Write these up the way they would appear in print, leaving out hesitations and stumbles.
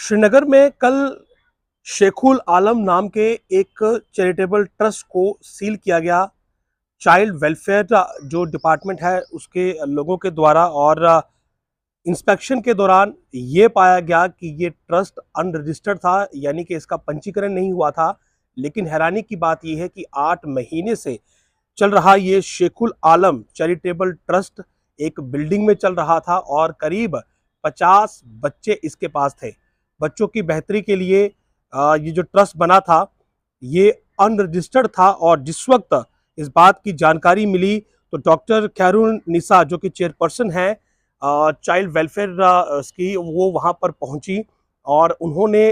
श्रीनगर में कल शेखुल आलम नाम के एक चैरिटेबल ट्रस्ट को सील किया गया। चाइल्ड वेलफेयर जो डिपार्टमेंट है उसके लोगों के द्वारा और इंस्पेक्शन के दौरान ये पाया गया कि ये ट्रस्ट अनरजिस्टर्ड था, यानी कि इसका पंजीकरण नहीं हुआ था। लेकिन हैरानी की बात यह है कि 8 महीने से चल रहा ये शेखुल आलम चैरिटेबल ट्रस्ट एक बिल्डिंग में चल रहा था और करीब 50 बच्चे इसके पास थे। बच्चों की बेहतरी के लिए ये जो ट्रस्ट बना था ये अनरजिस्टर्ड था और जिस वक्त इस बात की जानकारी मिली तो डॉक्टर खैरुन निसा जो कि चेयरपर्सन है चाइल्ड वेलफेयर की, वो वहाँ पर पहुँची और उन्होंने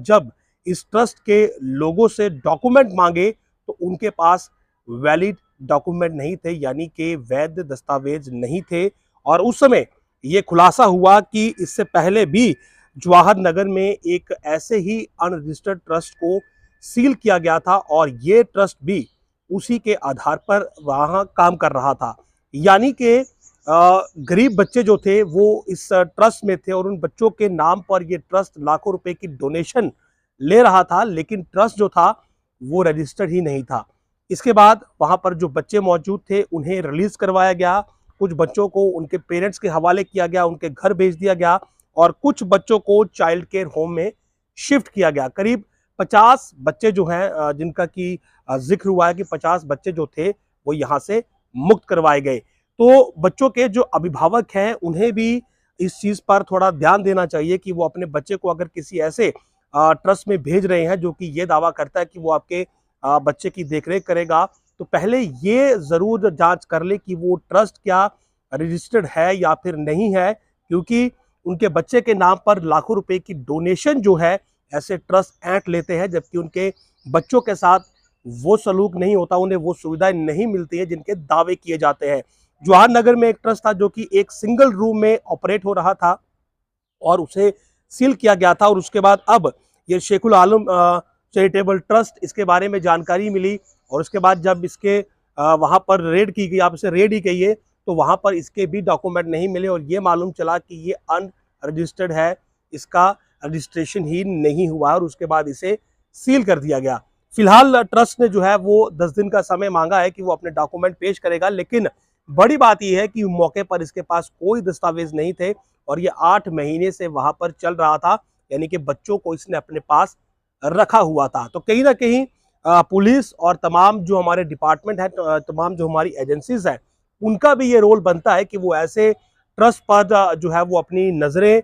जब इस ट्रस्ट के लोगों से डॉक्यूमेंट मांगे तो उनके पास वैलिड डॉक्यूमेंट नहीं थे, यानी कि वैध दस्तावेज नहीं थे। और उस समय ये खुलासा हुआ कि इससे पहले भी जवाहर नगर में एक ऐसे ही अनरजिस्टर्ड ट्रस्ट को सील किया गया था और ये ट्रस्ट भी उसी के आधार पर वहाँ काम कर रहा था। यानी कि गरीब बच्चे जो थे वो इस ट्रस्ट में थे और उन बच्चों के नाम पर ये ट्रस्ट लाखों रुपए की डोनेशन ले रहा था, लेकिन ट्रस्ट जो था वो रजिस्टर्ड ही नहीं था। इसके बाद वहाँ पर जो बच्चे मौजूद थे उन्हें रिलीज करवाया गया, कुछ बच्चों को उनके पेरेंट्स के हवाले किया गया, उनके घर भेज दिया गया और कुछ बच्चों को चाइल्ड केयर होम में शिफ्ट किया गया। करीब 50 बच्चे जो हैं जिनका की जिक्र हुआ है कि 50 बच्चे जो थे वो यहाँ से मुक्त करवाए गए। तो बच्चों के जो अभिभावक हैं उन्हें भी इस चीज़ पर थोड़ा ध्यान देना चाहिए कि वो अपने बच्चे को अगर किसी ऐसे ट्रस्ट में भेज रहे हैं जो कि ये दावा करता है कि वो आपके बच्चे की देखरेख करेगा, तो पहले ये ज़रूर जांच कर ले कि वो ट्रस्ट क्या रजिस्टर्ड है या फिर नहीं है, क्योंकि उनके बच्चे के नाम पर लाखों रुपए की डोनेशन जो है ऐसे ट्रस्ट ऐंठ लेते हैं, जबकि उनके बच्चों के साथ वो सलूक नहीं होता, उन्हें वो सुविधाएं नहीं मिलती हैं जिनके दावे किए जाते हैं। जवाहर नगर में एक ट्रस्ट था जो कि एक सिंगल रूम में ऑपरेट हो रहा था और उसे सील किया गया था और उसके बाद अब ये शेखुल आलम चैरिटेबल ट्रस्ट, इसके बारे में जानकारी मिली और उसके बाद जब इसके वहाँ पर रेड की गई, आप इसे रेड ही कहिए, तो वहाँ पर इसके भी डॉक्यूमेंट नहीं मिले और ये मालूम चला कि ये अनरजिस्टर्ड है, इसका रजिस्ट्रेशन ही नहीं हुआ और उसके बाद इसे सील कर दिया गया। फिलहाल ट्रस्ट ने जो है वो 10 दिन का समय मांगा है कि वो अपने डॉक्यूमेंट पेश करेगा, लेकिन बड़ी बात यह है कि मौके पर इसके पास कोई दस्तावेज नहीं थे और ये 8 महीने से वहां पर चल रहा था, यानी कि बच्चों को इसने अपने पास रखा हुआ था। तो कहीं ना कहीं पुलिस और तमाम जो हमारे डिपार्टमेंट है, तमाम जो हमारी एजेंसीज हैं, उनका भी ये रोल बनता है कि वो ऐसे ट्रस्ट पर जो है वो अपनी नज़रें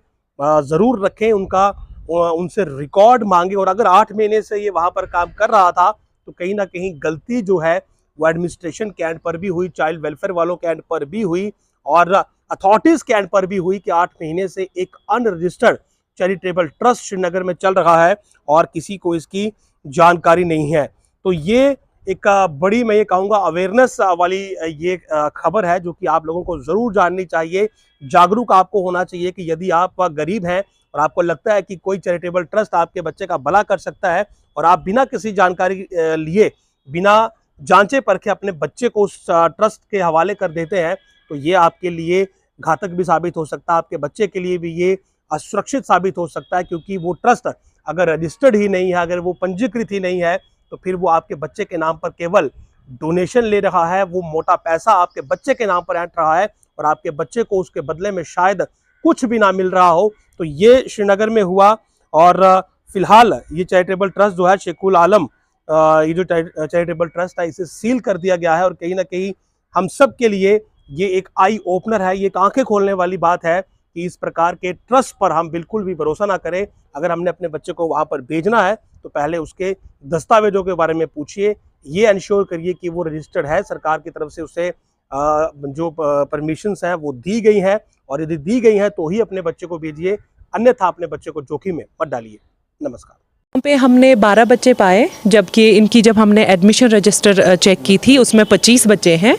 ज़रूर रखें, उनसे रिकॉर्ड मांगे। और अगर 8 महीने से ये वहाँ पर काम कर रहा था तो कहीं ना कहीं गलती जो है वो एडमिनिस्ट्रेशन के एंड पर भी हुई, चाइल्ड वेलफेयर वालों के एंड पर भी हुई और अथॉरिटीज़ के एंड पर भी हुई कि 8 महीने से एक अनरजिस्टर्ड चैरिटेबल ट्रस्ट श्रीनगर में चल रहा है और किसी को इसकी जानकारी नहीं है। तो ये एक बड़ी, मैं ये कहूँगा, अवेयरनेस वाली ये खबर है जो कि आप लोगों को ज़रूर जाननी चाहिए। जागरूक आपको होना चाहिए कि यदि आप गरीब हैं और आपको लगता है कि कोई चैरिटेबल ट्रस्ट आपके बच्चे का भला कर सकता है और आप बिना किसी जानकारी लिए, बिना जांचे परखे अपने बच्चे को उस ट्रस्ट के हवाले कर देते हैं, तो ये आपके लिए घातक भी साबित हो सकता है, आपके बच्चे के लिए भी ये असुरक्षित साबित हो सकता है, क्योंकि वो ट्रस्ट अगर रजिस्टर्ड ही नहीं है, अगर वो पंजीकृत ही नहीं है, तो फिर वो आपके बच्चे के नाम पर केवल डोनेशन ले रहा है, वो मोटा पैसा आपके बच्चे के नाम पर ऐंठ रहा है और आपके बच्चे को उसके बदले में शायद कुछ भी ना मिल रहा हो। तो ये श्रीनगर में हुआ और फिलहाल ये चैरिटेबल ट्रस्ट जो है शेखुल आलम, ये जो चैरिटेबल ट्रस्ट है, इसे सील कर दिया गया है और कहीं ना कहीं हम सब के लिए ये एक आई ओपनर है, ये एक आंखें खोलने वाली बात है कि इस प्रकार के ट्रस्ट पर हम बिल्कुल भी भरोसा ना करें। अगर हमने अपने बच्चे को वहाँ पर भेजना है तो पहले उसके दस्तावेजों के बारे में पूछिए, ये इंश्योर करिए कि वो रजिस्टर्ड है, सरकार की तरफ से उसे जो परमिशंस हैं वो दी गई हैं और यदि दी गई हैं तो ही अपने बच्चे को भेजिए, अन्यथा अपने बच्चे को जोखिम में मत डालिए। नमस्कार। पे हमने 12 बच्चे पाए, जबकि इनकी जब हमने एडमिशन रजिस्टर चेक की थी उसमें 25 बच्चे हैं।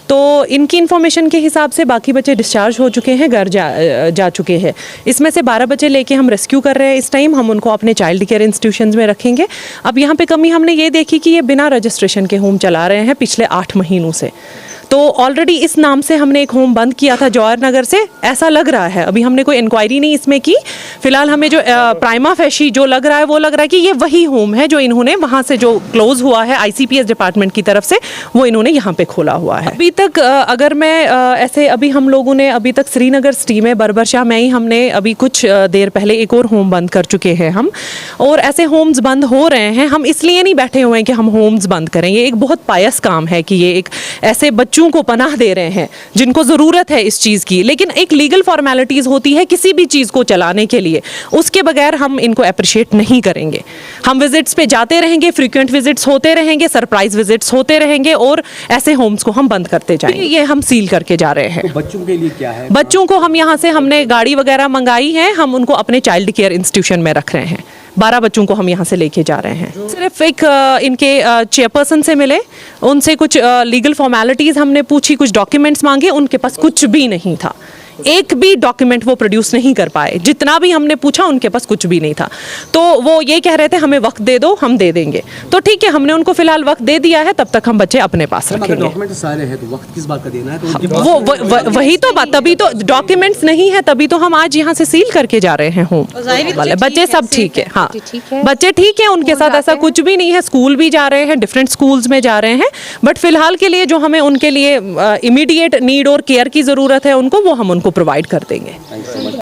तो इनकी इन्फॉर्मेशन के हिसाब से बाकी बच्चे डिस्चार्ज हो चुके हैं, घर जा चुके हैं। इसमें से 12 बच्चे लेके हम रेस्क्यू कर रहे हैं। इस टाइम हम उनको अपने चाइल्ड केयर इंस्टीट्यूशंस में रखेंगे। अब यहाँ पे कमी हमने ये देखी कि ये बिना रजिस्ट्रेशन के होम चला रहे हैं पिछले 8 महीनों से। तो ऑलरेडी इस नाम से हमने एक होम बंद किया था जवाहर नगर से, ऐसा लग रहा है। अभी हमने कोई इंक्वायरी नहीं इसमें की। फिलहाल हमें जो प्राइमा फेशी जो लग रहा है वो लग रहा है कि ये वही होम है जो इन्होंने वहाँ से जो क्लोज हुआ है ICPS डिपार्टमेंट की तरफ से, वो इन्होंने यहाँ पे खोला हुआ है। अभी तक अगर मैं ऐसे अभी हम लोगों ने अभी तक श्रीनगर सिटी में बरबरशाह में ही हमने अभी कुछ देर पहले एक और होम बंद कर चुके हैं हम, और ऐसे होम्स बंद हो रहे हैं। हम इसलिए नहीं बैठे हुए हैं कि हम होम्स बंद करें, ये एक बहुत पायस काम है कि ये एक ऐसे बच्चों को पनाह दे रहे हैं जिनको ज़रूरत है इस चीज़ की, लेकिन एक लीगल फॉर्मेलिटीज़ होती है किसी भी चीज़ को चलाने के लिए, उसके बगैर हम इनको अप्रिशिएट नहीं करेंगे। हम विजिट्स पे जाते रहेंगे, फ्रीक्वेंट विजिट्स होते रहेंगे, सरप्राइज विजिट्स होते रहेंगे, और ऐसे होम्स को हम बंद करते जाएंगे। ये हम सील करके जा रहे हैं। तो बच्चों के लिए क्या है? बच्चों को हम यहाँ से हमने गाड़ी वगैरह मंगाई है, हम उनको अपने चाइल्ड केयर इंस्टीट्यूशन में रख रहे हैं। 12 बच्चों को हम यहाँ से लेके जा रहे हैं। सिर्फ एक इनके चेयरपर्सन से मिले, उनसे कुछ लीगल फॉर्मेलिटीज़ हमने पूछी, कुछ डॉक्यूमेंट्स मांगे, उनके पास कुछ भी नहीं था। एक भी डॉक्यूमेंट वो प्रोड्यूस नहीं कर पाए। जितना भी हमने पूछा उनके पास कुछ भी नहीं था। तो वो ये कह रहे थे हमें वक्त दे दो, हम दे देंगे। तो ठीक है, हमने उनको फिलहाल वक्त दे दिया है, तब तक हम बच्चे अपने पास रखेंगे। डॉक्यूमेंट सारे हैं तो वक्त किस बात का देना है? तो वही तो बात, तभी तो डॉक्यूमेंट्स नहीं है, तभी तो हम आज यहाँ से सील करके जा रहे हैं होम वाले। बच्चे सब ठीक है, हाँ बच्चे ठीक है, उनके साथ ऐसा कुछ भी नहीं है। स्कूल भी जा रहे हैं, डिफरेंट स्कूल्स में जा रहे हैं, बट फिलहाल के लिए जो हमें उनके लिए इमीडिएट नीड और केयर की ज़रूरत है उनको, वो हम उनको प्रोवाइड कर देंगे।